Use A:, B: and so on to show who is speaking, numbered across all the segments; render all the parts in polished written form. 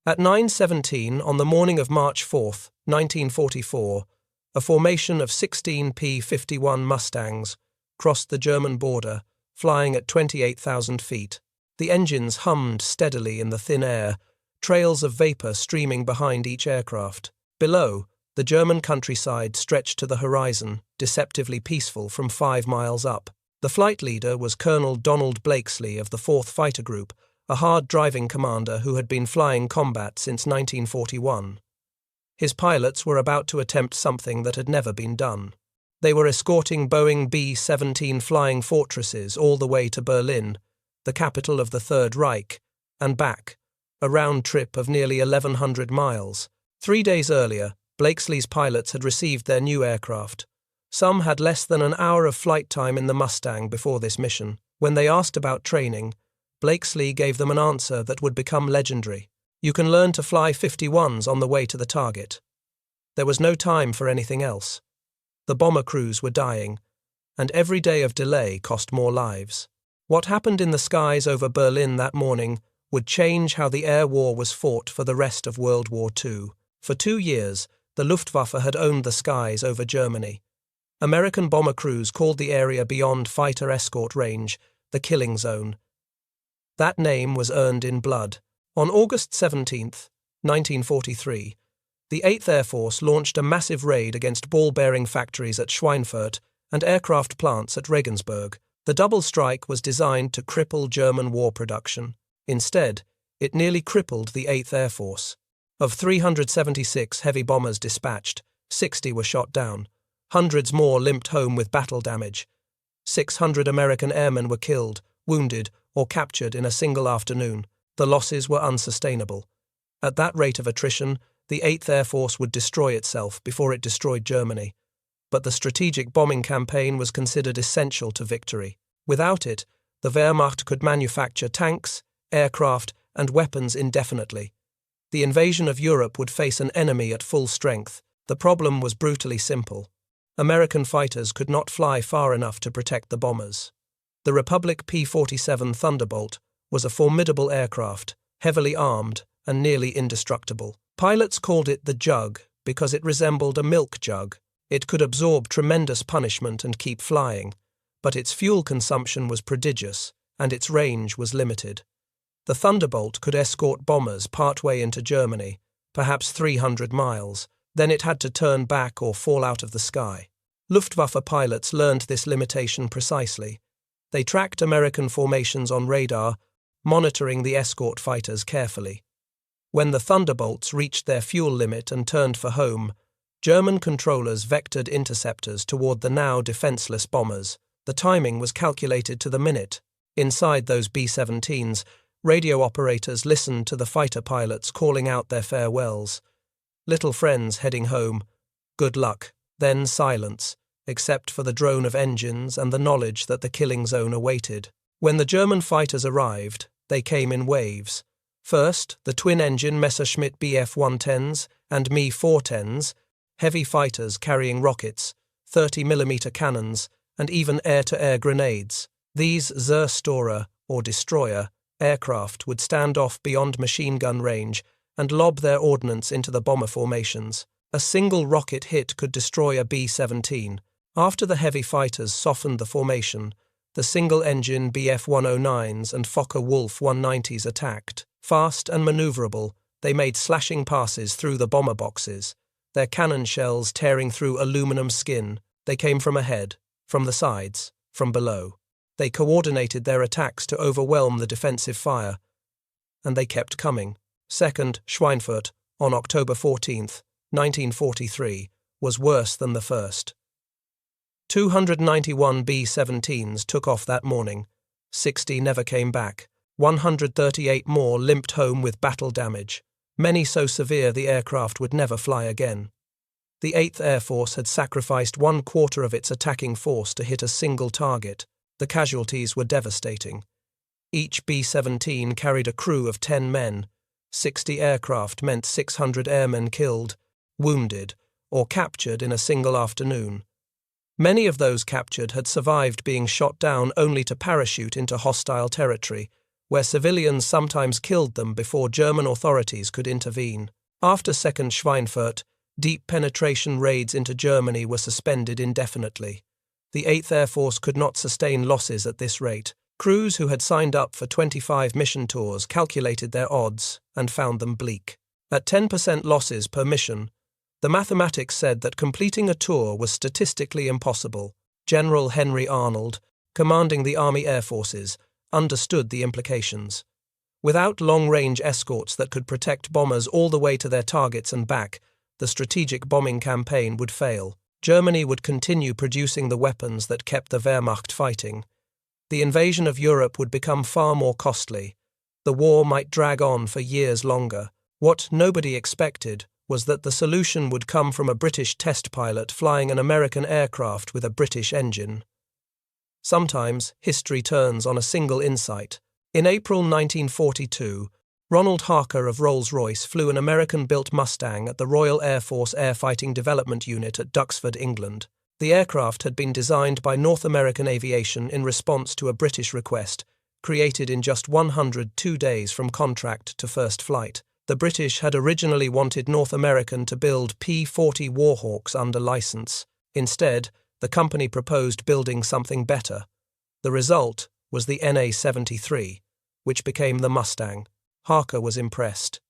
A: At 9:17 on the morning of March 4, 1944, a formation of 16 P-51 Mustangs crossed the German border, flying at 28,000 feet. The engines hummed steadily in the thin air, trails of vapor streaming behind each aircraft. Below, the German countryside stretched to the horizon, deceptively peaceful from 5 miles up. The flight leader was Colonel Donald Blakesley of the 4th Fighter Group, a hard-driving commander who had been flying combat since 1941. His pilots were about to attempt something that had never been done. They were escorting Boeing B-17 Flying Fortresses all the way to Berlin, the capital of the Third Reich, and back, a round trip of nearly 1,100 miles. 3 days earlier, Blakesley's pilots had received their new aircraft. Some had less than an hour of flight time in the Mustang before this mission. When they asked about training, Blakesley gave them an answer that would become legendary. "You can learn to fly 51s on the way to the target." There was no time for anything else. The bomber crews were dying, and every day of delay cost more lives. What happened in the skies over Berlin that morning would change how the air war was fought for the rest of World War II. For 2 years, the Luftwaffe had owned the skies over Germany. American bomber crews called the area beyond fighter escort range the killing zone. That name was earned in blood. On August 17, 1943, the 8th Air Force launched a massive raid against ball-bearing factories at Schweinfurt and aircraft plants at Regensburg. The double strike was designed to cripple German war production. Instead, it nearly crippled the 8th Air Force. Of 376 heavy bombers dispatched, 60 were shot down. Hundreds more limped home with battle damage. 600 American airmen were killed, wounded, or captured in a single afternoon. The losses were unsustainable. At that rate of attrition, the 8th Air Force would destroy itself before it destroyed Germany. But the strategic bombing campaign was considered essential to victory. Without it, the Wehrmacht could manufacture tanks, aircraft, and weapons indefinitely. The invasion of Europe would face an enemy at full strength. The problem was brutally simple. American fighters could not fly far enough to protect the bombers. The Republic P-47 Thunderbolt was a formidable aircraft, heavily armed and nearly indestructible. Pilots called it the Jug because it resembled a milk jug. It could absorb tremendous punishment and keep flying, but its fuel consumption was prodigious and its range was limited. The Thunderbolt could escort bombers partway into Germany, perhaps 300 miles, then it had to turn back or fall out of the sky. Luftwaffe pilots learned this limitation precisely. They tracked American formations on radar, monitoring the escort fighters carefully. When the Thunderbolts reached their fuel limit and turned for home, German controllers vectored interceptors toward the now defenseless bombers. The timing was calculated to the minute. Inside those B-17s, radio operators listened to the fighter pilots calling out their farewells. Little friends heading home. Good luck. Then silence, except for the drone of engines and the knowledge that the killing zone awaited. When the German fighters arrived, they came in waves. First, the twin-engine Messerschmitt Bf-110s and Me-410s, heavy fighters carrying rockets, 30mm cannons, and even air-to-air grenades. These Zerstörer, or destroyer, aircraft would stand off beyond machine gun range and lob their ordnance into the bomber formations. A single rocket hit could destroy a B-17. After the heavy fighters softened the formation, the single-engine Bf-109s and Fokker-Wulf 190s attacked. Fast and maneuverable, they made slashing passes through the bomber boxes, their cannon shells tearing through aluminum skin. They came from ahead, from the sides, from below. They coordinated their attacks to overwhelm the defensive fire, and they kept coming. Second, Schweinfurt, on October 14, 1943, was worse than the first. 291 B-17s took off that morning. 60 never came back. 138 more limped home with battle damage, many so severe the aircraft would never fly again. The 8th Air Force had sacrificed 1/4 of its attacking force to hit a single target. The casualties were devastating. Each B-17 carried a crew of 10 men. 60 aircraft meant 600 airmen killed, wounded, or captured in a single afternoon. Many of those captured had survived being shot down only to parachute into hostile territory, where civilians sometimes killed them before German authorities could intervene. After Second Schweinfurt, deep penetration raids into Germany were suspended indefinitely. The 8th Air Force could not sustain losses at this rate. Crews who had signed up for 25 mission tours calculated their odds and found them bleak. At 10% losses per mission, the mathematics said that completing a tour was statistically impossible. General Henry Arnold, commanding the Army Air Forces, understood the implications. Without long-range escorts that could protect bombers all the way to their targets and back, the strategic bombing campaign would fail. Germany would continue producing the weapons that kept the Wehrmacht fighting. The invasion of Europe would become far more costly. The war might drag on for years longer. What nobody expected was that the solution would come from a British test pilot flying an American aircraft with a British engine. Sometimes history turns on a single insight. In April 1942, Ronald Harker of Rolls Royce flew an American-built Mustang at the Royal Air Force Airfighting Development Unit at Duxford, England. The aircraft had been designed by North American Aviation in response to a British request, created in just 102 days from contract to first flight. The British had originally wanted North American to build P-40 Warhawks under license. Instead, the company proposed building something better. The result was the NA-73, which became the Mustang. Harker was impressed.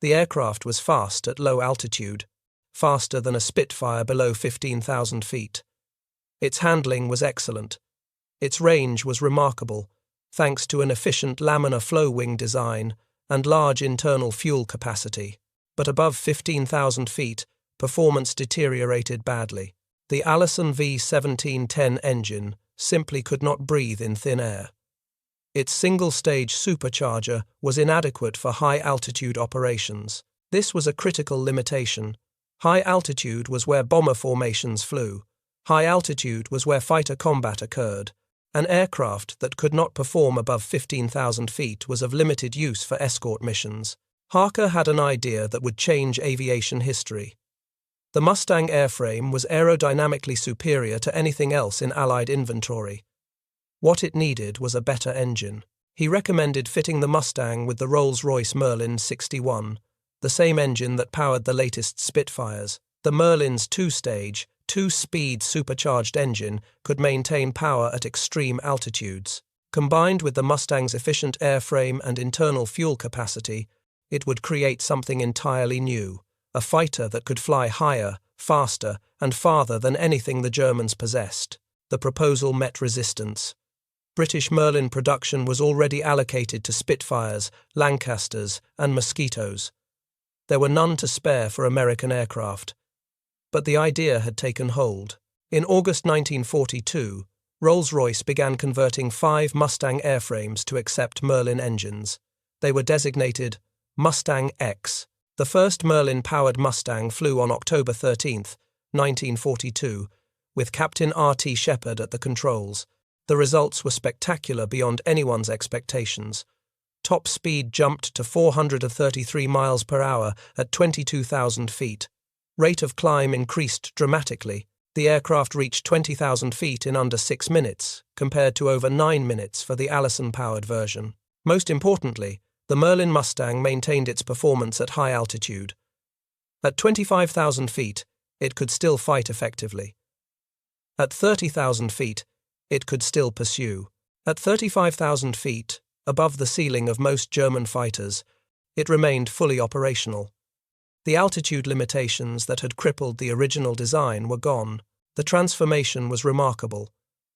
A: The aircraft was fast at low altitude, faster than a Spitfire below 15,000 feet. Its handling was excellent. Its range was remarkable, thanks to an efficient laminar flow wing design and large internal fuel capacity. But above 15,000 feet, performance deteriorated badly. The Allison V1710 engine simply could not breathe in thin air. Its single-stage supercharger was inadequate for high-altitude operations. This was a critical limitation. High altitude was where bomber formations flew. High altitude was where fighter combat occurred. An aircraft that could not perform above 15,000 feet was of limited use for escort missions. Harker had an idea that would change aviation history. The Mustang airframe was aerodynamically superior to anything else in Allied inventory. What it needed was a better engine. He recommended fitting the Mustang with the Rolls Royce Merlin 61, the same engine that powered the latest Spitfires. The Merlin's two-stage, two-speed supercharged engine could maintain power at extreme altitudes. Combined with the Mustang's efficient airframe and internal fuel capacity, it would create something entirely new, a fighter that could fly higher, faster, and farther than anything the Germans possessed. The proposal met resistance. British Merlin production was already allocated to Spitfires, Lancasters, and Mosquitoes. There were none to spare for American aircraft. But the idea had taken hold. In August 1942, Rolls-Royce began converting 5 Mustang airframes to accept Merlin engines. They were designated Mustang X. The first Merlin-powered Mustang flew on October 13, 1942, with Captain R.T. Shepard at the controls. The results were spectacular beyond anyone's expectations. Top speed jumped to 433 miles per hour at 22,000 feet. Rate of climb increased dramatically. The aircraft reached 20,000 feet in under 6 minutes, compared to over 9 minutes for the Allison-powered version. Most importantly, the Merlin Mustang maintained its performance at high altitude. At 25,000 feet, it could still fight effectively. At 30,000 feet, it could still pursue. At 35,000 feet, above the ceiling of most German fighters, it remained fully operational. The altitude limitations that had crippled the original design were gone. The transformation was remarkable.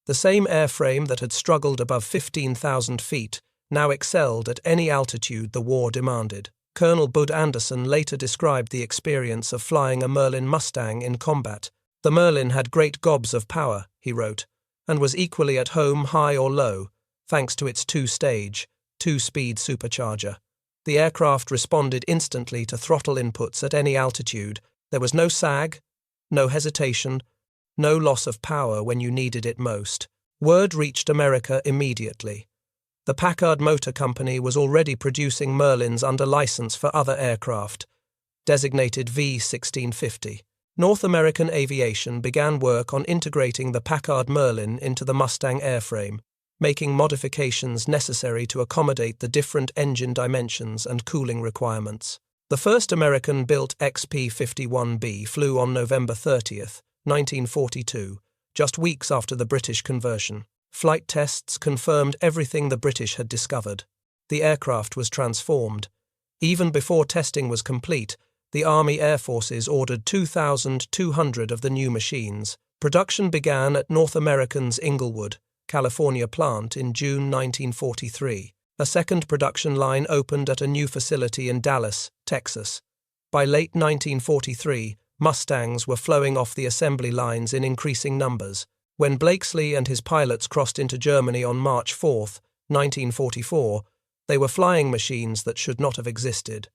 A: The same airframe that had struggled above 15,000 feet now excelled at any altitude the war demanded. Colonel Bud Anderson later described the experience of flying a Merlin Mustang in combat. The Merlin had great gobs of power, he wrote, and was equally at home high or low, thanks to its two-stage, two-speed supercharger. The aircraft responded instantly to throttle inputs at any altitude. There was no sag, no hesitation, no loss of power when you needed it most. Word reached America immediately. The Packard Motor Company was already producing Merlins under license for other aircraft, designated V1650. North American Aviation began work on integrating the Packard Merlin into the Mustang airframe. making modifications necessary to accommodate the different engine dimensions and cooling requirements. The first American-built XP-51B flew on November 30th, 1942, just weeks after the British conversion. Flight tests confirmed everything the British had discovered. The aircraft was transformed. Even before testing was complete, the Army Air Forces ordered 2,200 of the new machines. Production began at North American's Inglewood, California plant in June 1943. A second production line opened at a new facility in Dallas, Texas. By late 1943, Mustangs were flowing off the assembly lines in increasing numbers. When Blakesley and his pilots crossed into Germany on March 4, 1944, they were flying machines that should not have existed.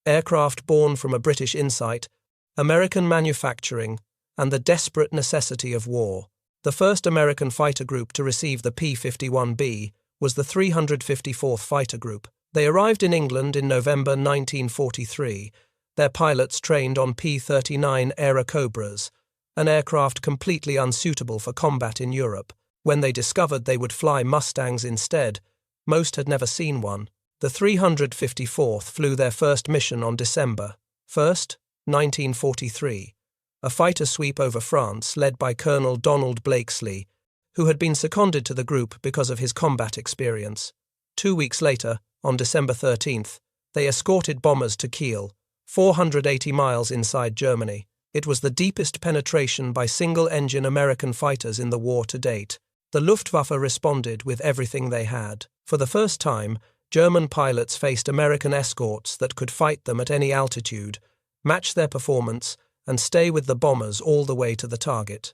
A: Aircraft born from a British insight, American manufacturing, and the desperate necessity of war. The first American fighter group to receive the P-51B was the 354th Fighter Group. They arrived in England in November 1943. Their pilots trained on P-39 Airacobras, an aircraft completely unsuitable for combat in Europe. When they discovered they would fly Mustangs instead, most had never seen one. The 354th flew their first mission on December 1st, 1943, a fighter sweep over France led by Colonel Donald Blakesley, who had been seconded to the group because of his combat experience. 2 weeks later, on December 13th, they escorted bombers to Kiel, 480 miles inside Germany. It was the deepest penetration by single-engine American fighters in the war to date. The Luftwaffe responded with everything they had. For the first time, German pilots faced American escorts that could fight them at any altitude, match their performance, and stay with the bombers all the way to the target.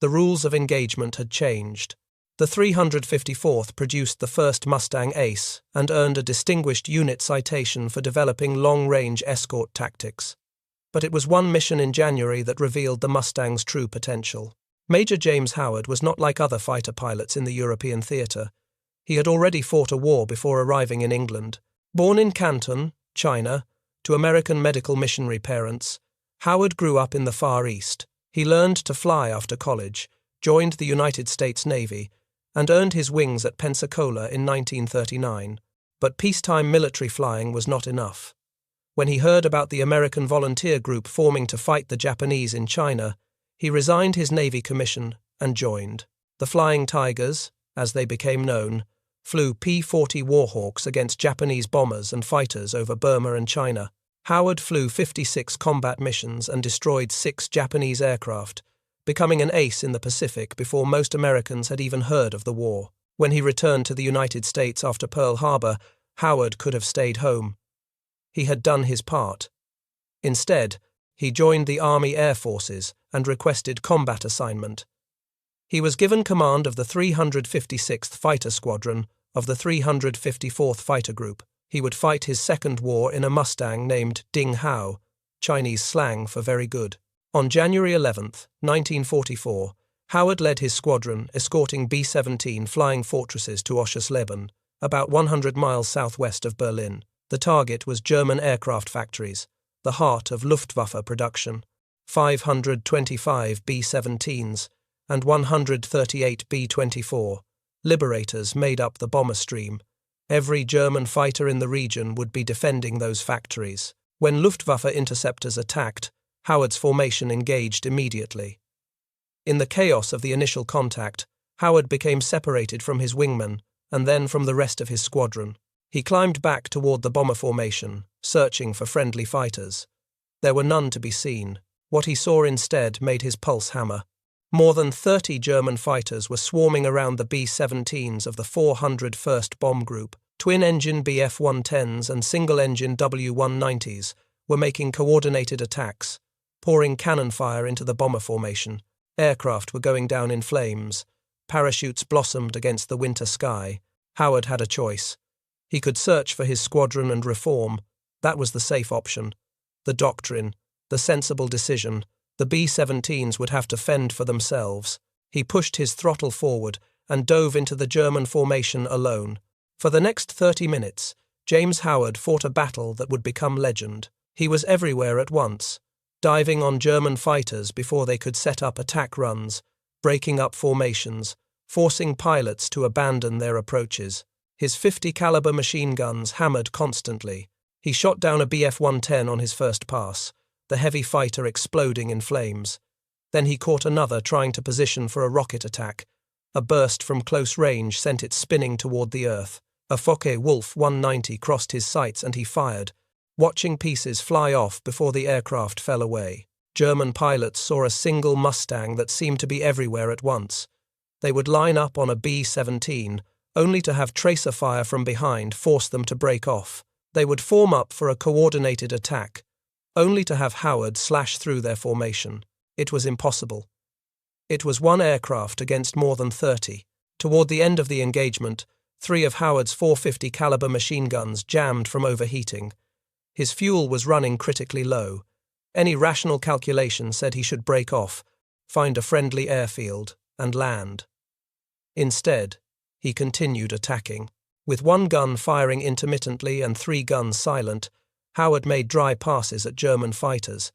A: The rules of engagement had changed. The 354th produced the first Mustang Ace and earned a distinguished unit citation for developing long-range escort tactics. But it was one mission in January that revealed the Mustang's true potential. Major James Howard was not like other fighter pilots in the European theatre. He had already fought a war before arriving in England. Born in Canton, China, to American medical missionary parents, Howard grew up in the Far East. He learned to fly after college, joined the United States Navy, and earned his wings at Pensacola in 1939. But peacetime military flying was not enough. When he heard about the American volunteer group forming to fight the Japanese in China, he resigned his Navy commission and joined. The Flying Tigers, as they became known, flew P-40 Warhawks against Japanese bombers and fighters over Burma and China. Howard flew 56 combat missions and destroyed 6 Japanese aircraft, becoming an ace in the Pacific before most Americans had even heard of the war. When he returned to the United States after Pearl Harbor, Howard could have stayed home. He had done his part. Instead, he joined the Army Air Forces and requested combat assignment. He was given command of the 356th Fighter Squadron of the 354th Fighter Group. He would fight his second war in a Mustang named Ding Hao, Chinese slang for very good. On January 11, 1944, Howard led his squadron escorting B-17 Flying Fortresses to Oschersleben, about 100 miles southwest of Berlin. The target was German aircraft factories, the heart of Luftwaffe production. 525 B-17s and 138 B-24 Liberators made up the bomber stream. Every German fighter in the region would be defending those factories. When Luftwaffe interceptors attacked, Howard's formation engaged immediately. In the chaos of the initial contact, Howard became separated from his wingman and then from the rest of his squadron. He climbed back toward the bomber formation, searching for friendly fighters. There were none to be seen. What he saw instead made his pulse hammer. More than 30 German fighters were swarming around the B-17s of the 401st Bomb Group. Twin-engine Bf-110s and single-engine W-190s were making coordinated attacks, pouring cannon fire into the bomber formation. Aircraft were going down in flames. Parachutes blossomed against the winter sky. Howard had a choice. He could search for his squadron and reform. That was the safe option. The doctrine, the sensible decision. The B-17s would have to fend for themselves. He pushed his throttle forward and dove into the German formation alone. For the next 30 minutes, James Howard fought a battle that would become legend. He was everywhere at once, diving on German fighters before they could set up attack runs, breaking up formations, forcing pilots to abandon their approaches. His 50-caliber machine guns hammered constantly. He shot down a Bf-110 on his first pass, the heavy fighter exploding in flames. Then he caught another trying to position for a rocket attack. A burst from close range sent it spinning toward the earth. A Focke-Wulf 190 crossed his sights and he fired, watching pieces fly off before the aircraft fell away. German pilots saw a single Mustang that seemed to be everywhere at once. They would line up on a B-17, only to have tracer fire from behind force them to break off. They would form up for a coordinated attack, only to have Howard slash through their formation. It was impossible. It was one aircraft against more than 30. Toward the end of the engagement, 3 of Howard's 450 caliber machine guns jammed from overheating. His fuel was running critically low. Any rational calculation said he should break off, find a friendly airfield, and land. Instead, he continued attacking. With 1 gun firing intermittently and 3 guns silent, Howard made dry passes at German fighters.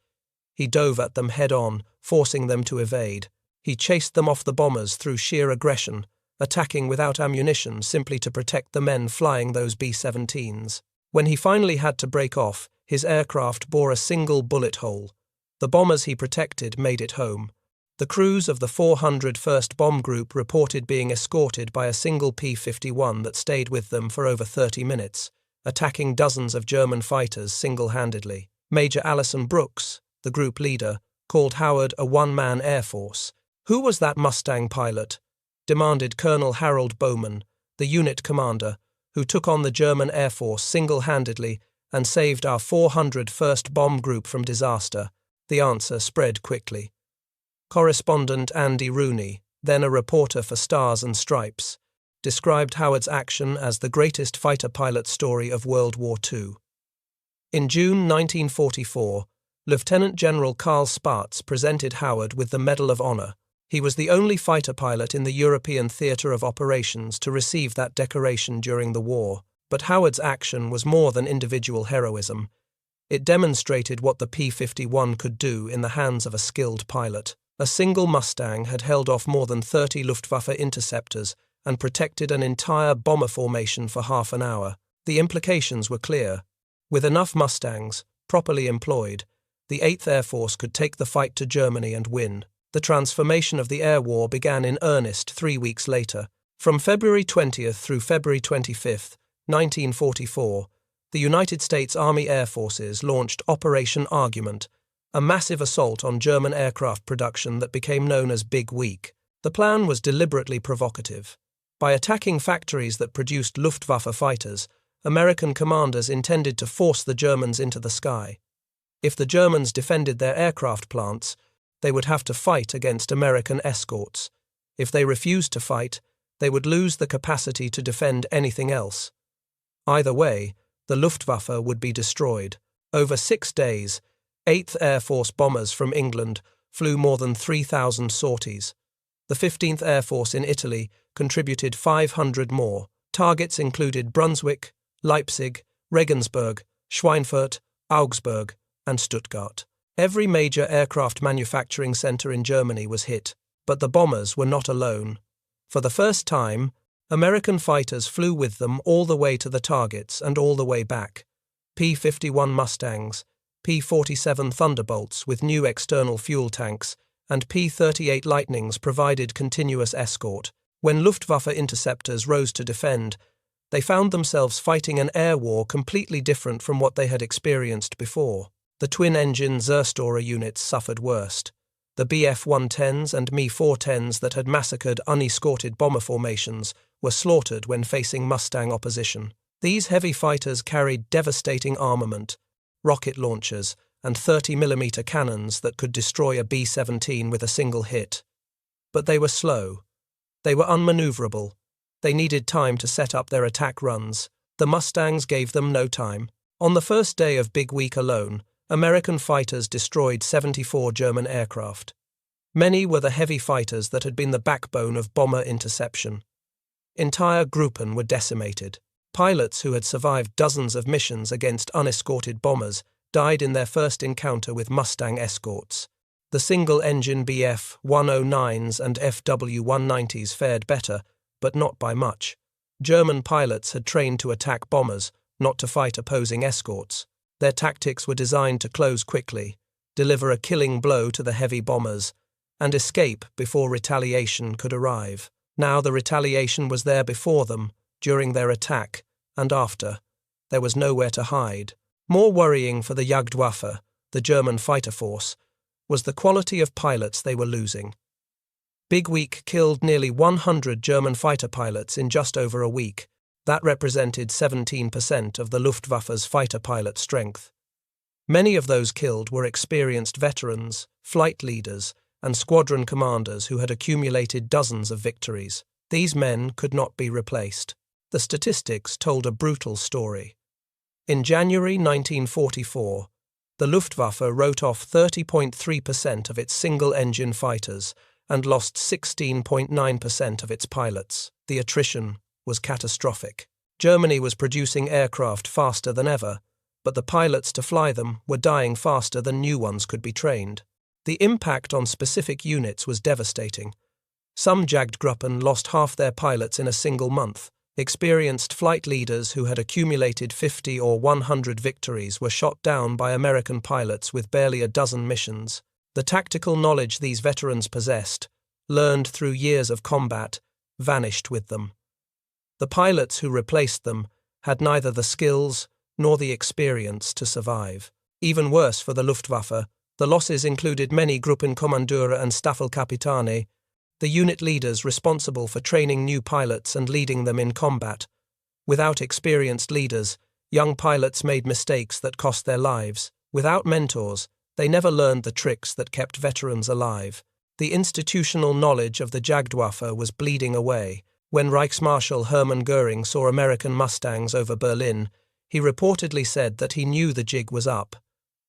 A: He dove at them head-on, forcing them to evade. He chased them off the bombers through sheer aggression, attacking without ammunition simply to protect the men flying those B-17s. When he finally had to break off, his aircraft bore a single bullet hole. The bombers he protected made it home. The crews of the 401st Bomb Group reported being escorted by a single P-51 that stayed with them for over 30 minutes, attacking dozens of German fighters single-handedly. Major Alison Brooks, the group leader, called Howard a one-man air force. "Who was that Mustang pilot?" demanded Colonel Harold Bowman, the unit commander, who took on the German Air Force single-handedly and saved our 401st Bomb Group from disaster. The answer spread quickly. Correspondent Andy Rooney, then a reporter for Stars and Stripes, described Howard's action as the greatest fighter pilot story of World War II. In June 1944, Lieutenant General Karl Spaatz presented Howard with the Medal of Honor. He was the only fighter pilot in the European theater of operations to receive that decoration during the war. But Howard's action was more than individual heroism. It demonstrated what the P-51 could do in the hands of a skilled pilot. A single Mustang had held off more than 30 Luftwaffe interceptors and protected an entire bomber formation for half an hour. The implications were clear. With enough Mustangs, properly employed, the 8th Air Force could take the fight to Germany and win. The transformation of the air war began in earnest 3 weeks later. From February 20th through February 25th, 1944, the United States Army Air Forces launched Operation Argument, a massive assault on German aircraft production that became known as Big Week. The plan was deliberately provocative. By attacking factories that produced Luftwaffe fighters, American commanders intended to force the Germans into the sky. If the Germans defended their aircraft plants, they would have to fight against American escorts. If they refused to fight, they would lose the capacity to defend anything else. Either way, the Luftwaffe would be destroyed. Over 6 days, 8th Air Force bombers from England flew more than 3,000 sorties. The 15th Air Force in Italy contributed 500 more. Targets included Brunswick, Leipzig, Regensburg, Schweinfurt, Augsburg, and Stuttgart. Every major aircraft manufacturing center in Germany was hit, but the bombers were not alone. For the first time, American fighters flew with them all the way to the targets and all the way back. P-51 Mustangs, P-47 Thunderbolts with new external fuel tanks, and P-38 Lightnings provided continuous escort. When Luftwaffe interceptors rose to defend, they found themselves fighting an air war completely different from what they had experienced before. The twin-engine Zerstorer units suffered worst. The Bf-110s and Me-410s that had massacred unescorted bomber formations were slaughtered when facing Mustang opposition. These heavy fighters carried devastating armament, rocket launchers, and 30mm cannons that could destroy a B-17 with a single hit. But they were slow. They were unmaneuverable. They needed time to set up their attack runs. The Mustangs gave them no time. On the first day of Big Week alone, American fighters destroyed 74 German aircraft. Many were the heavy fighters that had been the backbone of bomber interception. Entire Gruppen were decimated. Pilots who had survived dozens of missions against unescorted bombers died in their first encounter with Mustang escorts. The single-engine Bf-109s and Fw-190s fared better, but not by much. German pilots had trained to attack bombers, not to fight opposing escorts. Their tactics were designed to close quickly, deliver a killing blow to the heavy bombers, and escape before retaliation could arrive. Now the retaliation was there before them, during their attack, and after. There was nowhere to hide. More worrying for the Luftwaffe, the German fighter force, was the quality of pilots they were losing. Big Week killed nearly 100 German fighter pilots in just over a week. That represented 17% of the Luftwaffe's fighter pilot strength. Many of those killed were experienced veterans, flight leaders, and squadron commanders who had accumulated dozens of victories. These men could not be replaced. The statistics told a brutal story. In January 1944, the Luftwaffe wrote off 30.3% of its single-engine fighters and lost 16.9% of its pilots. The attrition was catastrophic. Germany was producing aircraft faster than ever, but the pilots to fly them were dying faster than new ones could be trained. The impact on specific units was devastating. Some Jagdgruppen lost half their pilots in a single month. Experienced flight leaders who had accumulated 50 or 100 victories were shot down by American pilots with barely a dozen missions. The tactical knowledge these veterans possessed, learned through years of combat, vanished with them. The pilots who replaced them had neither the skills nor the experience to survive. Even worse for the Luftwaffe, the losses included many Gruppenkommandure and Staffelkapitane, the unit leaders responsible for training new pilots and leading them in combat. Without experienced leaders, young pilots made mistakes that cost their lives. Without mentors, they never learned the tricks that kept veterans alive. The institutional knowledge of the Jagdwaffe was bleeding away. When Reichsmarschall Hermann Göring saw American Mustangs over Berlin, he reportedly said that he knew the jig was up.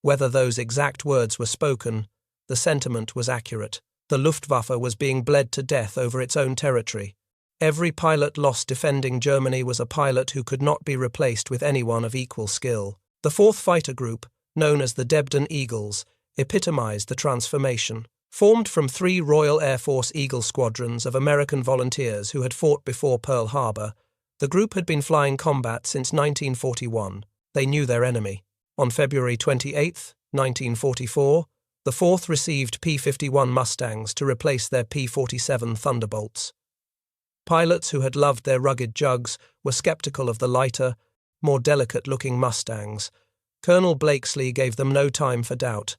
A: Whether those exact words were spoken, the sentiment was accurate. The Luftwaffe was being bled to death over its own territory. Every pilot lost defending Germany was a pilot who could not be replaced with anyone of equal skill. The 4th Fighter Group, known as the Debden Eagles, epitomized the transformation. Formed from 3 Royal Air Force Eagle squadrons of American volunteers who had fought before Pearl Harbor, the group had been flying combat since 1941. They knew their enemy. On February 28, 1944, the 4th received P-51 Mustangs to replace their P-47 Thunderbolts. Pilots who had loved their rugged jugs were skeptical of the lighter, more delicate-looking Mustangs. Colonel Blakesley gave them no time for doubt.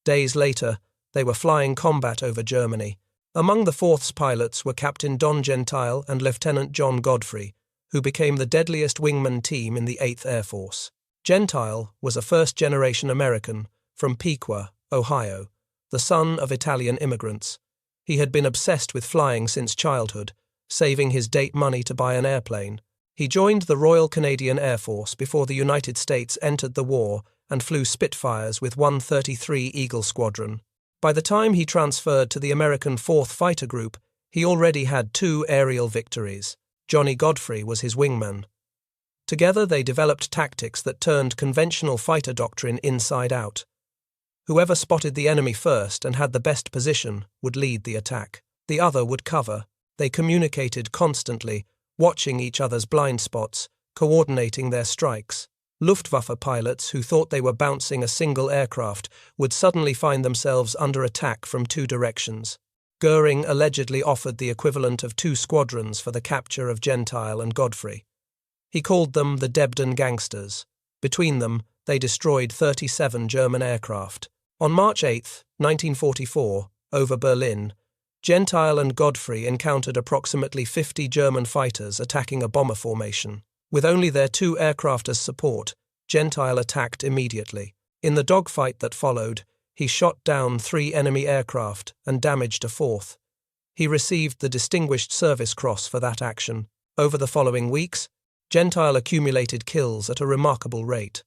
A: Days later, they were flying combat over Germany. Among the 4th's pilots were Captain Don Gentile and Lieutenant John Godfrey, who became the deadliest wingman team in the 8th Air Force. Gentile was a first-generation American from Piqua, Ohio, the son of Italian immigrants. He had been obsessed with flying since childhood, saving his date money to buy an airplane. He joined the Royal Canadian Air Force before the United States entered the war and flew Spitfires with 133 Eagle Squadron. By the time he transferred to the American 4th Fighter Group, he already had 2 aerial victories. Johnny Godfrey was his wingman. Together they developed tactics that turned conventional fighter doctrine inside out. Whoever spotted the enemy first and had the best position would lead the attack. The other would cover. They communicated constantly, watching each other's blind spots, coordinating their strikes. Luftwaffe pilots who thought they were bouncing a single aircraft would suddenly find themselves under attack from 2 directions. Göring allegedly offered the equivalent of 2 squadrons for the capture of Gentile and Godfrey. He called them the Debden Gangsters. Between them, they destroyed 37 German aircraft. On March 8, 1944, over Berlin, Gentile and Godfrey encountered approximately 50 German fighters attacking a bomber formation. With only their 2 aircraft as support, Gentile attacked immediately. In the dogfight that followed, he shot down 3 enemy aircraft and damaged a 4th. He received the Distinguished Service Cross for that action. Over the following weeks, Gentile accumulated kills at a remarkable rate.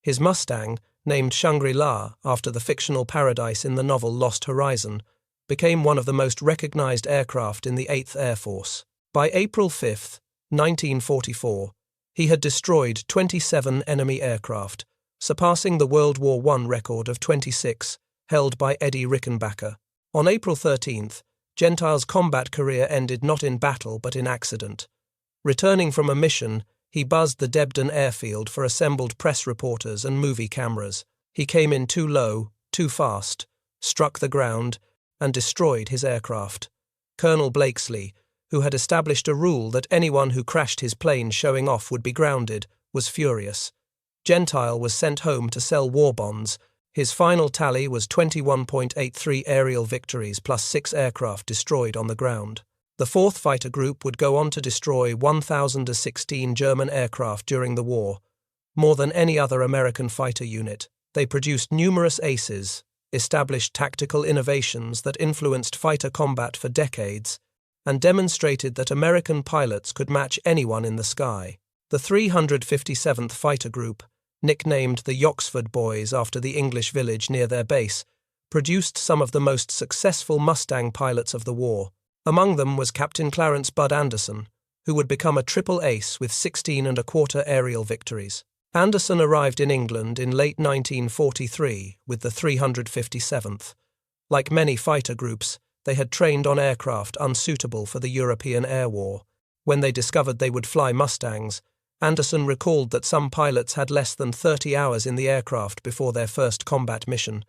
A: His Mustang, named Shangri-La after the fictional paradise in the novel Lost Horizon, became one of the most recognized aircraft in the 8th Air Force. By April 5, 1944, he had destroyed 27 enemy aircraft, surpassing the World War I record of 26, held by Eddie Rickenbacker. On April 13th, Gentile's combat career ended not in battle but in accident. Returning from a mission, he buzzed the Debden airfield for assembled press reporters and movie cameras. He came in too low, too fast, struck the ground, and destroyed his aircraft. Colonel Blakesley, who had established a rule that anyone who crashed his plane showing off would be grounded, was furious. Gentile was sent home to sell war bonds. His final tally was 21.83 aerial victories plus 6 aircraft destroyed on the ground. The 4th Fighter Group would go on to destroy 1,016 German aircraft during the war, more than any other American fighter unit. They produced numerous aces, established tactical innovations that influenced fighter combat for decades, and demonstrated that American pilots could match anyone in the sky. The 357th Fighter Group, nicknamed the Yoxford Boys after the English village near their base, produced some of the most successful Mustang pilots of the war. Among them was Captain Clarence Bud Anderson, who would become a triple ace with 16¼ aerial victories. Anderson arrived in England in late 1943 with the 357th. Like many fighter groups, they had trained on aircraft unsuitable for the European air war. When they discovered they would fly Mustangs, Anderson recalled that some pilots had less than 30 hours in the aircraft before their first combat mission.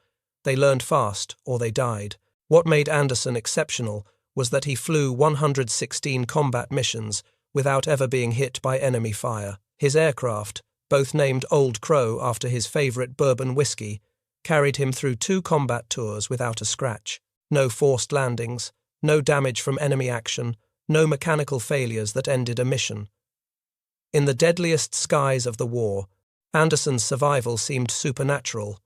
A: They learned fast, or they died. What made Anderson exceptional was that he flew 116 combat missions without ever being hit by enemy fire. His aircraft, both named Old Crow after his favorite bourbon whiskey, carried him through 2 combat tours without a scratch. No forced landings, no damage from enemy action, no mechanical failures that ended a mission. In the deadliest skies of the war, Anderson's survival seemed supernatural.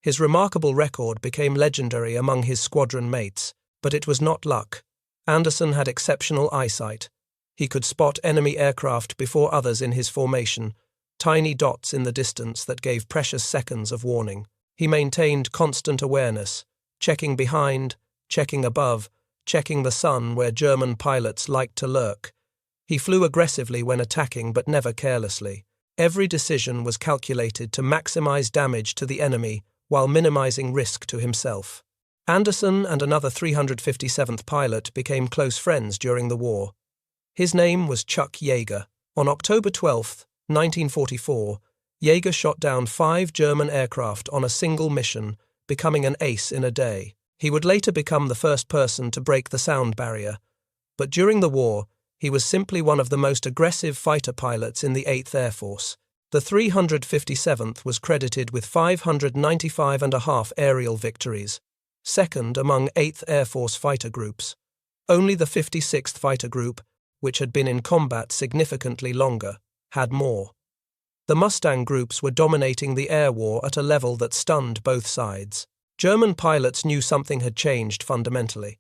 A: His remarkable record became legendary among his squadron mates, but it was not luck. Anderson had exceptional eyesight. He could spot enemy aircraft before others in his formation, tiny dots in the distance that gave precious seconds of warning. He maintained constant awareness, checking behind, checking above, checking the sun where German pilots liked to lurk. He flew aggressively when attacking but never carelessly. Every decision was calculated to maximize damage to the enemy while minimizing risk to himself. Anderson and another 357th pilot became close friends during the war. His name was Chuck Yeager. On October 12, 1944, Yeager shot down 5 German aircraft on a single mission, becoming an ace in a day. He would later become the first person to break the sound barrier, but during the war, he was simply one of the most aggressive fighter pilots in the 8th Air Force. The 357th was credited with 595½ aerial victories, second among 8th Air Force fighter groups. Only the 56th Fighter Group, which had been in combat significantly longer, had more. The Mustang groups were dominating the air war at a level that stunned both sides. German pilots knew something had changed fundamentally.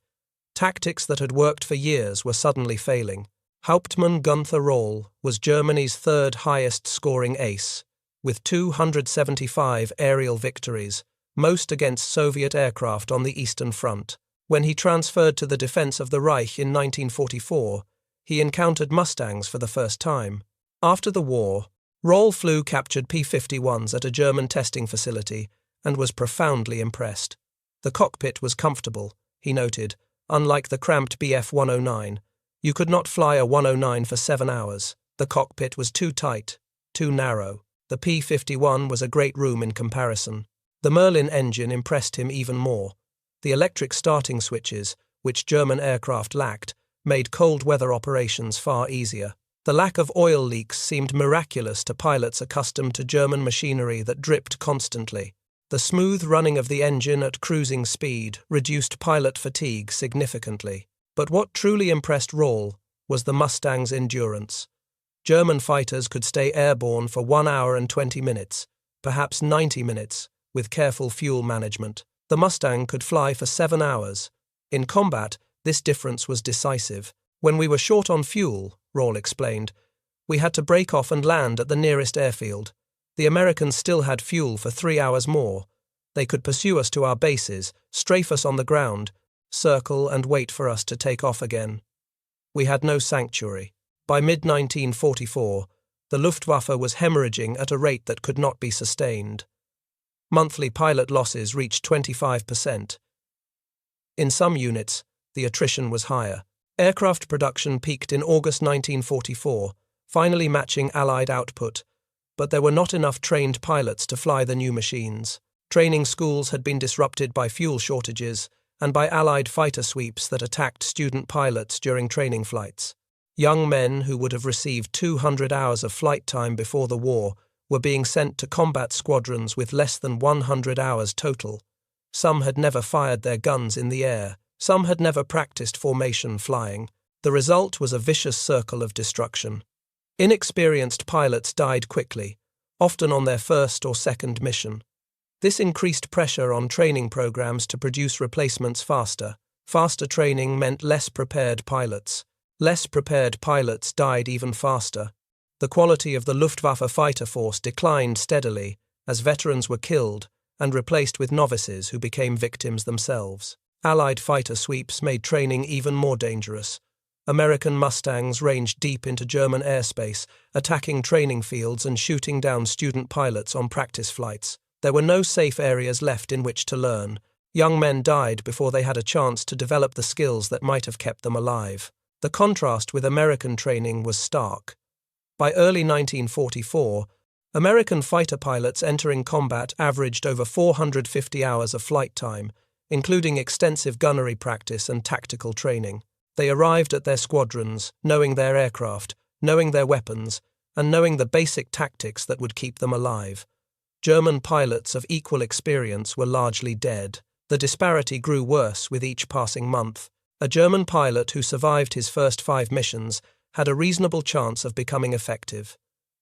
A: Tactics that had worked for years were suddenly failing. Hauptmann Gunther Rohl was Germany's 3rd highest scoring ace, with 275 aerial victories, most against Soviet aircraft on the Eastern Front. When he transferred to the defense of the Reich in 1944, he encountered Mustangs for the first time. After the war, Rohl flew captured P-51s at a German testing facility and was profoundly impressed. The cockpit was comfortable, he noted. Unlike the cramped Bf-109, you could not fly a 109 for 7 hours. The cockpit was too tight, too narrow. The P-51 was a great room in comparison. The Merlin engine impressed him even more. The electric starting switches, which German aircraft lacked, made cold weather operations far easier. The lack of oil leaks seemed miraculous to pilots accustomed to German machinery that dripped constantly. The smooth running of the engine at cruising speed reduced pilot fatigue significantly. But what truly impressed Rohl was the Mustang's endurance. German fighters could stay airborne for 1 hour and 20 minutes, perhaps 90 minutes, with careful fuel management. The Mustang could fly for 7 hours. In combat, this difference was decisive. When we were short on fuel, Rohl explained, we had to break off and land at the nearest airfield. The Americans still had fuel for 3 hours more. They could pursue us to our bases, strafe us on the ground, circle and wait for us to take off again. We had no sanctuary. By mid-1944, the Luftwaffe was hemorrhaging at a rate that could not be sustained. Monthly pilot losses reached 25%. In some units, the attrition was higher. Aircraft production peaked in August 1944, finally matching Allied output, but there were not enough trained pilots to fly the new machines. Training schools had been disrupted by fuel shortages and by Allied fighter sweeps that attacked student pilots during training flights. Young men who would have received 200 hours of flight time before the war were being sent to combat squadrons with less than 100 hours total. Some had never fired their guns in the air. Some had never practiced formation flying. The result was a vicious circle of destruction. Inexperienced pilots died quickly, often on their first or second mission. This increased pressure on training programs to produce replacements faster. Faster training meant less prepared pilots. Less prepared pilots died even faster. The quality of the Luftwaffe fighter force declined steadily as veterans were killed and replaced with novices who became victims themselves. Allied fighter sweeps made training even more dangerous. American Mustangs ranged deep into German airspace, attacking training fields and shooting down student pilots on practice flights. There were no safe areas left in which to learn. Young men died before they had a chance to develop the skills that might have kept them alive. The contrast with American training was stark. By early 1944, American fighter pilots entering combat averaged over 450 hours of flight time, including extensive gunnery practice and tactical training. They arrived at their squadrons, knowing their aircraft, knowing their weapons, and knowing the basic tactics that would keep them alive. German pilots of equal experience were largely dead. The disparity grew worse with each passing month. A German pilot who survived his first 5 missions had a reasonable chance of becoming effective.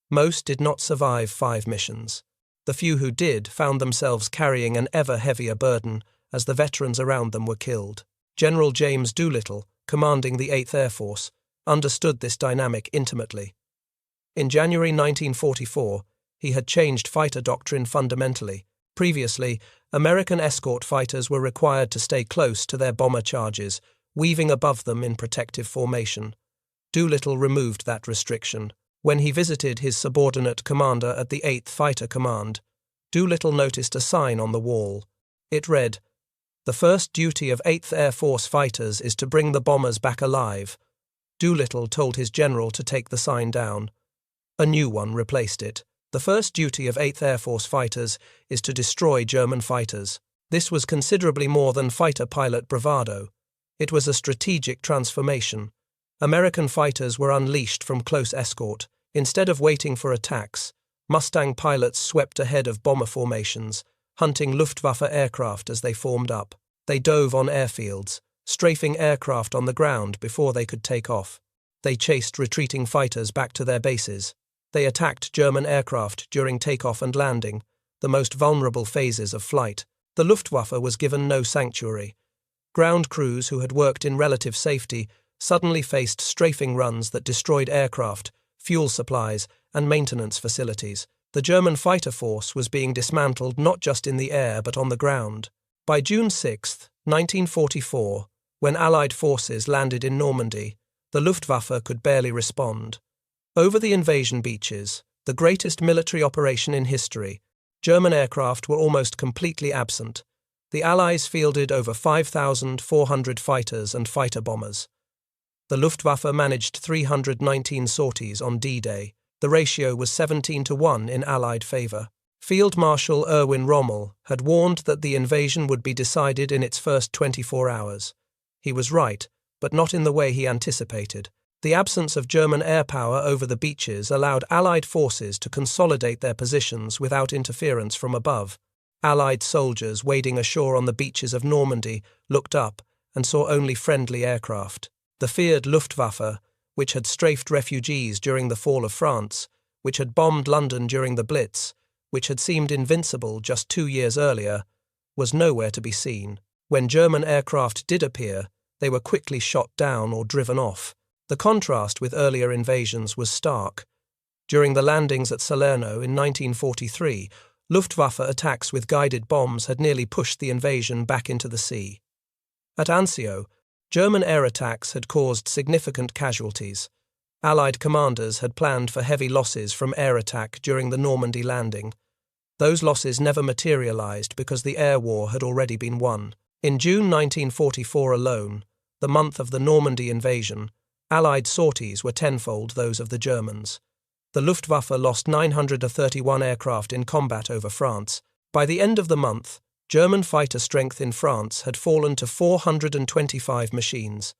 A: Most did not survive 5 missions. The few who did found themselves carrying an ever heavier burden as the veterans around them were killed. General James Doolittle, commanding the 8th Air Force, understood this dynamic intimately. In January 1944, he had changed fighter doctrine fundamentally. Previously, American escort fighters were required to stay close to their bomber charges, weaving above them in protective formation. Doolittle removed that restriction. When he visited his subordinate commander at the 8th Fighter Command, Doolittle noticed a sign on the wall. It read, "The first duty of 8th Air Force fighters is to bring the bombers back alive." Doolittle told his general to take the sign down. A new one replaced it. "The first duty of 8th Air Force fighters is to destroy German fighters." This was considerably more than fighter pilot bravado. It was a strategic transformation. American fighters were unleashed from close escort. Instead of waiting for attacks, Mustang pilots swept ahead of bomber formations, hunting Luftwaffe aircraft as they formed up. They dove on airfields, strafing aircraft on the ground before they could take off. They chased retreating fighters back to their bases. They attacked German aircraft during takeoff and landing, the most vulnerable phases of flight. The Luftwaffe was given no sanctuary. Ground crews who had worked in relative safety suddenly faced strafing runs that destroyed aircraft, fuel supplies, and maintenance facilities. The German fighter force was being dismantled not just in the air but on the ground. By June 6, 1944, when Allied forces landed in Normandy, the Luftwaffe could barely respond. Over the invasion beaches, the greatest military operation in history, German aircraft were almost completely absent. The Allies fielded over 5,400 fighters and fighter bombers. The Luftwaffe managed 319 sorties on D-Day. The ratio was 17-1 in Allied favour. Field Marshal Erwin Rommel had warned that the invasion would be decided in its first 24 hours. He was right, but not in the way he anticipated. The absence of German air power over the beaches allowed Allied forces to consolidate their positions without interference from above. Allied soldiers wading ashore on the beaches of Normandy looked up and saw only friendly aircraft. The feared Luftwaffe, which had strafed refugees during the fall of France, which had bombed London during the Blitz, which had seemed invincible just 2 years earlier, was nowhere to be seen. When German aircraft did appear, they were quickly shot down or driven off. The contrast with earlier invasions was stark. During the landings at Salerno in 1943, Luftwaffe attacks with guided bombs had nearly pushed the invasion back into the sea. At Anzio, German air attacks had caused significant casualties. Allied commanders had planned for heavy losses from air attack during the Normandy landing. Those losses never materialized because the air war had already been won. In June 1944 alone, the month of the Normandy invasion, Allied sorties were tenfold those of the Germans. The Luftwaffe lost 931 aircraft in combat over France. By the end of the month, German fighter strength in France had fallen to 425 machines.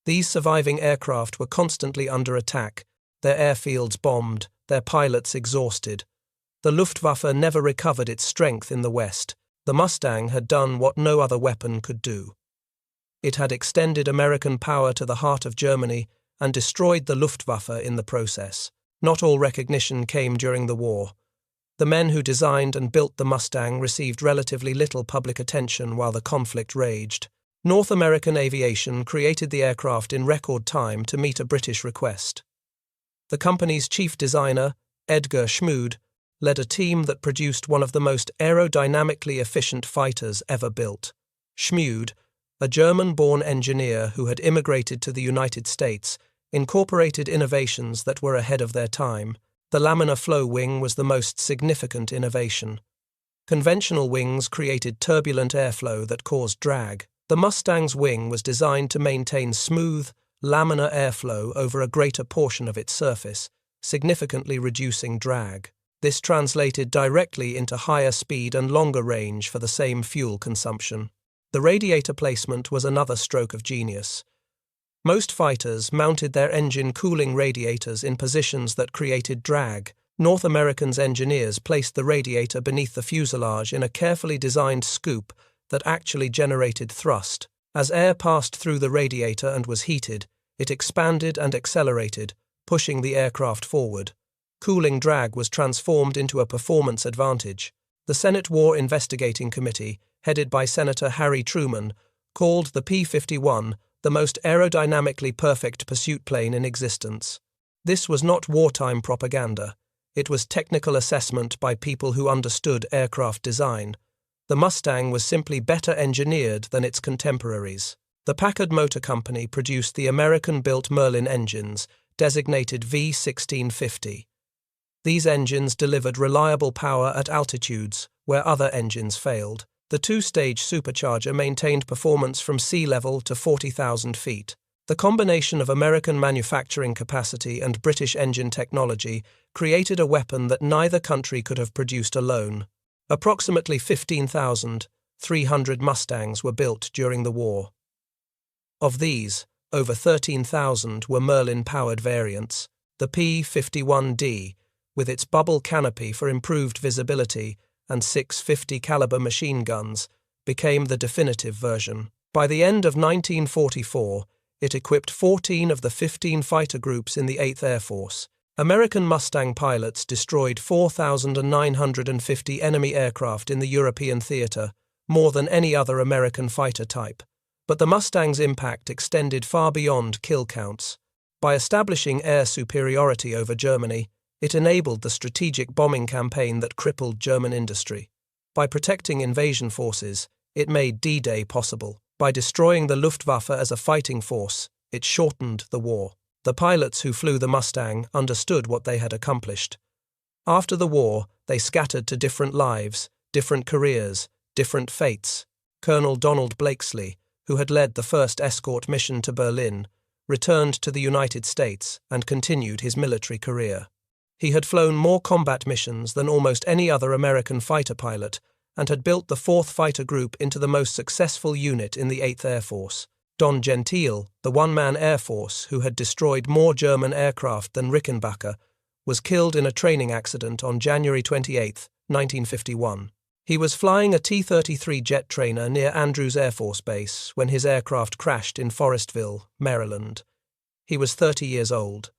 A: These surviving aircraft were constantly under attack, their airfields bombed, their pilots exhausted. The Luftwaffe never recovered its strength in the West. The Mustang had done what no other weapon could do. It had extended American power to the heart of Germany and destroyed the Luftwaffe in the process. Not all recognition came during the war. The men who designed and built the Mustang received relatively little public attention while the conflict raged. North American aviation created the aircraft in record time to meet a British request. The company's chief designer, Edgar Schmood, led a team that produced one of the most aerodynamically efficient fighters ever built. Schmood, a German-born engineer who had immigrated to the United States, incorporated innovations that were ahead of their time. The laminar flow wing was the most significant innovation. Conventional wings created turbulent airflow that caused drag. The Mustang's wing was designed to maintain smooth, laminar airflow over a greater portion of its surface, significantly reducing drag. This translated directly into higher speed and longer range for the same fuel consumption. The radiator placement was another stroke of genius. Most fighters mounted their engine cooling radiators in positions that created drag. North American's engineers placed the radiator beneath the fuselage in a carefully designed scoop that actually generated thrust. As air passed through the radiator and was heated, it expanded and accelerated, pushing the aircraft forward. Cooling drag was transformed into a performance advantage. The Senate War Investigating Committee, headed by Senator Harry Truman, called the P-51 the most aerodynamically perfect pursuit plane in existence. This was not wartime propaganda. It was technical assessment by people who understood aircraft design. The Mustang was simply better engineered than its contemporaries. The Packard Motor Company produced the American-built Merlin engines, designated V1650. These engines delivered reliable power at altitudes where other engines failed. The two-stage supercharger maintained performance from sea level to 40,000 feet. The combination of American manufacturing capacity and British engine technology created a weapon that neither country could have produced alone. Approximately 15,300 Mustangs were built during the war. Of these, over 13,000 were Merlin-powered variants. The P-51D, with its bubble canopy for improved visibility and 650 caliber machine guns, became the definitive version. By the end of 1944, it equipped 14 of the 15 fighter groups in the 8th Air Force. American Mustang pilots destroyed 4,950 enemy aircraft in the European theater, more than any other American fighter type. But the Mustang's impact extended far beyond kill counts. By establishing air superiority over Germany, it enabled the strategic bombing campaign that crippled German industry. By protecting invasion forces, it made D-Day possible. By destroying the Luftwaffe as a fighting force, it shortened the war. The pilots who flew the Mustang understood what they had accomplished. After the war, they scattered to different lives, different careers, different fates. Colonel Donald Blakesley, who had led the first escort mission to Berlin, returned to the United States and continued his military career. He had flown more combat missions than almost any other American fighter pilot and had built the 4th Fighter Group into the most successful unit in the 8th Air Force. Don Gentile, the one-man Air Force who had destroyed more German aircraft than Rickenbacker, was killed in a training accident on January 28, 1951. He was flying a T-33 jet trainer near Andrews Air Force Base when his aircraft crashed in Forestville, Maryland. He was 30 years old.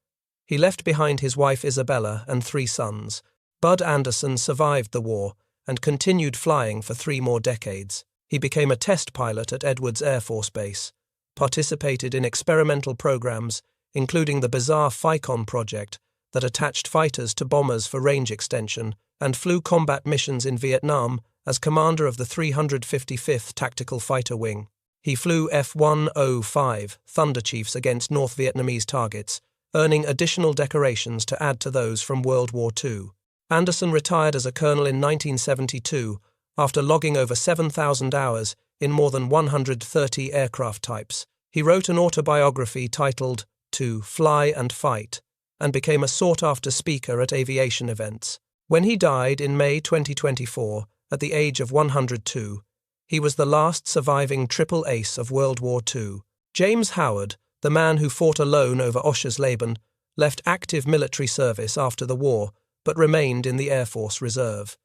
A: He left behind his wife Isabella and 3 sons. Bud Anderson survived the war and continued flying for 3 more decades. He became a test pilot at Edwards Air Force Base, participated in experimental programs, including the bizarre FICON project that attached fighters to bombers for range extension, and flew combat missions in Vietnam as commander of the 355th Tactical Fighter Wing. He flew F-105 Thunder Chiefs against North Vietnamese targets, earning additional decorations to add to those from World War II. Anderson retired as a colonel in 1972 after logging over 7,000 hours in more than 130 aircraft types. He wrote an autobiography titled To Fly and Fight and became a sought-after speaker at aviation events. When he died in May 2024, at the age of 102, he was the last surviving triple ace of World War II. James Howard, the man who fought alone over Oschersleben, left active military service after the war but remained in the Air Force Reserve.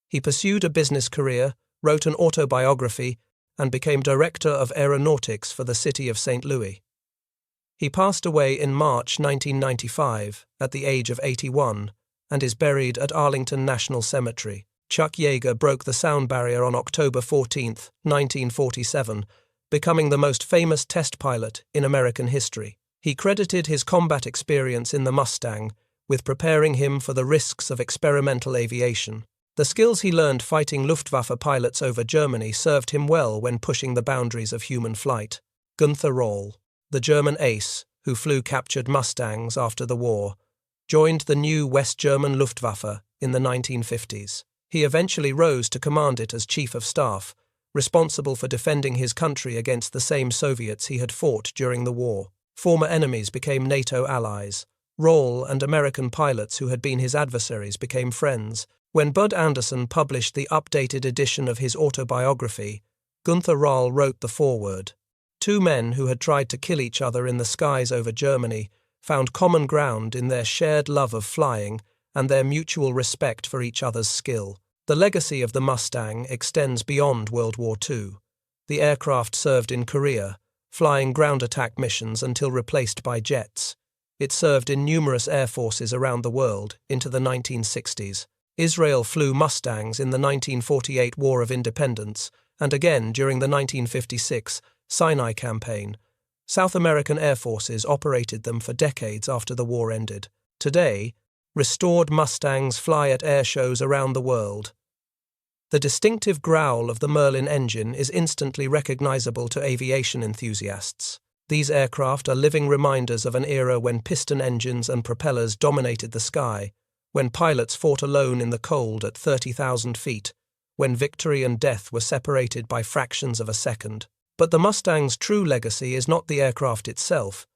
A: He pursued a business career, wrote an autobiography, and became Director of Aeronautics for the city of St. Louis. He passed away in March 1995 at the age of 81 and is buried at Arlington National Cemetery. Chuck Yeager broke the sound barrier on October 14, 1947, becoming the most famous test pilot in American history. He credited his combat experience in the Mustang with preparing him for the risks of experimental aviation. The skills he learned fighting Luftwaffe pilots over Germany served him well when pushing the boundaries of human flight. Günther Roll, the German ace who flew captured Mustangs after the war, joined the new West German Luftwaffe in the 1950s. He eventually rose to command it as Chief of Staff, responsible for defending his country against the same Soviets he had fought during the war. Former enemies became NATO allies. Roll and American pilots who had been his adversaries became friends. When Bud Anderson published the updated edition of his autobiography, Günther Roll wrote the foreword. Two men who had tried to kill each other in the skies over Germany found common ground in their shared love of flying and their mutual respect for each other's skill. The legacy of the Mustang extends beyond World War II. The aircraft served in Korea, flying ground attack missions until replaced by jets. It served in numerous air forces around the world into the 1960s. Israel flew Mustangs in the 1948 War of Independence and again during the 1956 Sinai Campaign. South American air forces operated them for decades after the war ended. Today, restored Mustangs fly at air shows around the world. The distinctive growl of the Merlin engine is instantly recognizable to aviation enthusiasts. These aircraft are living reminders of an era when piston engines and propellers dominated the sky, when pilots fought alone in the cold at 30,000 feet, when victory and death were separated by fractions of a second. But the Mustang's true legacy is not the aircraft itself.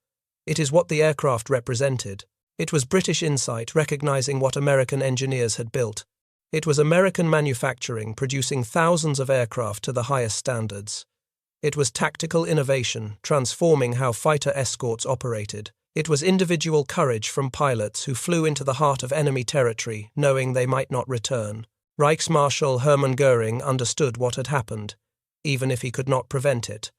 A: It is what the aircraft represented. It was British insight recognizing what American engineers had built. It was American manufacturing producing thousands of aircraft to the highest standards. It was tactical innovation transforming how fighter escorts operated. It was individual courage from pilots who flew into the heart of enemy territory, knowing they might not return. Reichsmarschall Hermann Göring understood what had happened, even if he could not prevent it.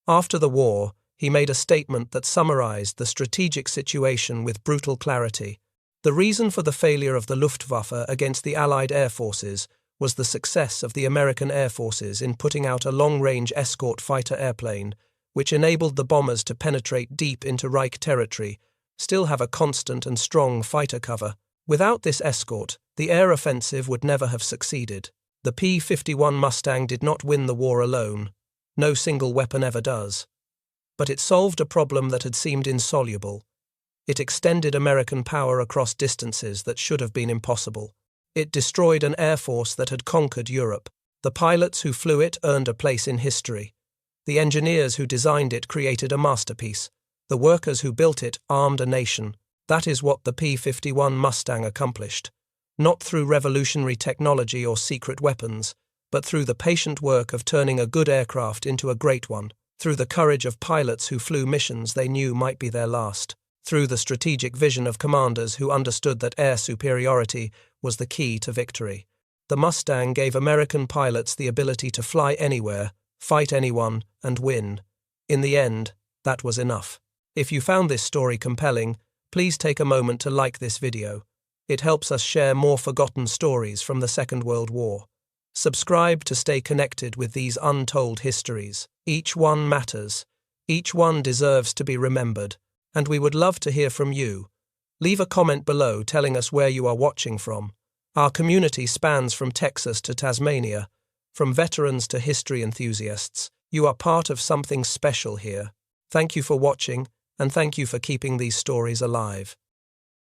A: After the war, he made a statement that summarized the strategic situation with brutal clarity. The reason for the failure of the Luftwaffe against the Allied air forces was the success of the American air forces in putting out a long-range escort fighter airplane, which enabled the bombers to penetrate deep into Reich territory, still have a constant and strong fighter cover. Without this escort, the air offensive would never have succeeded. The P-51 Mustang did not win the war alone. No single weapon ever does. But it solved a problem that had seemed insoluble. It extended American power across distances that should have been impossible. It destroyed an air force that had conquered Europe. The pilots who flew it earned a place in history. The engineers who designed it created a masterpiece. The workers who built it armed a nation. That is what the P-51 Mustang accomplished. Not through revolutionary technology or secret weapons, but through the patient work of turning a good aircraft into a great one. Through the courage of pilots who flew missions they knew might be their last. Through the strategic vision of commanders who understood that air superiority was the key to victory. The Mustang gave American pilots the ability to fly anywhere, fight anyone, and win. In the end, that was enough. If you found this story compelling, please take a moment to like this video. It helps us share more forgotten stories from the Second World War. Subscribe to stay connected with these untold histories. Each one matters. Each one deserves to be remembered. And we would love to hear from you. Leave a comment below telling us where you are watching from. Our community spans from Texas to Tasmania, from veterans to history enthusiasts. You are part of something special here. Thank you for watching, and thank you for keeping these stories alive.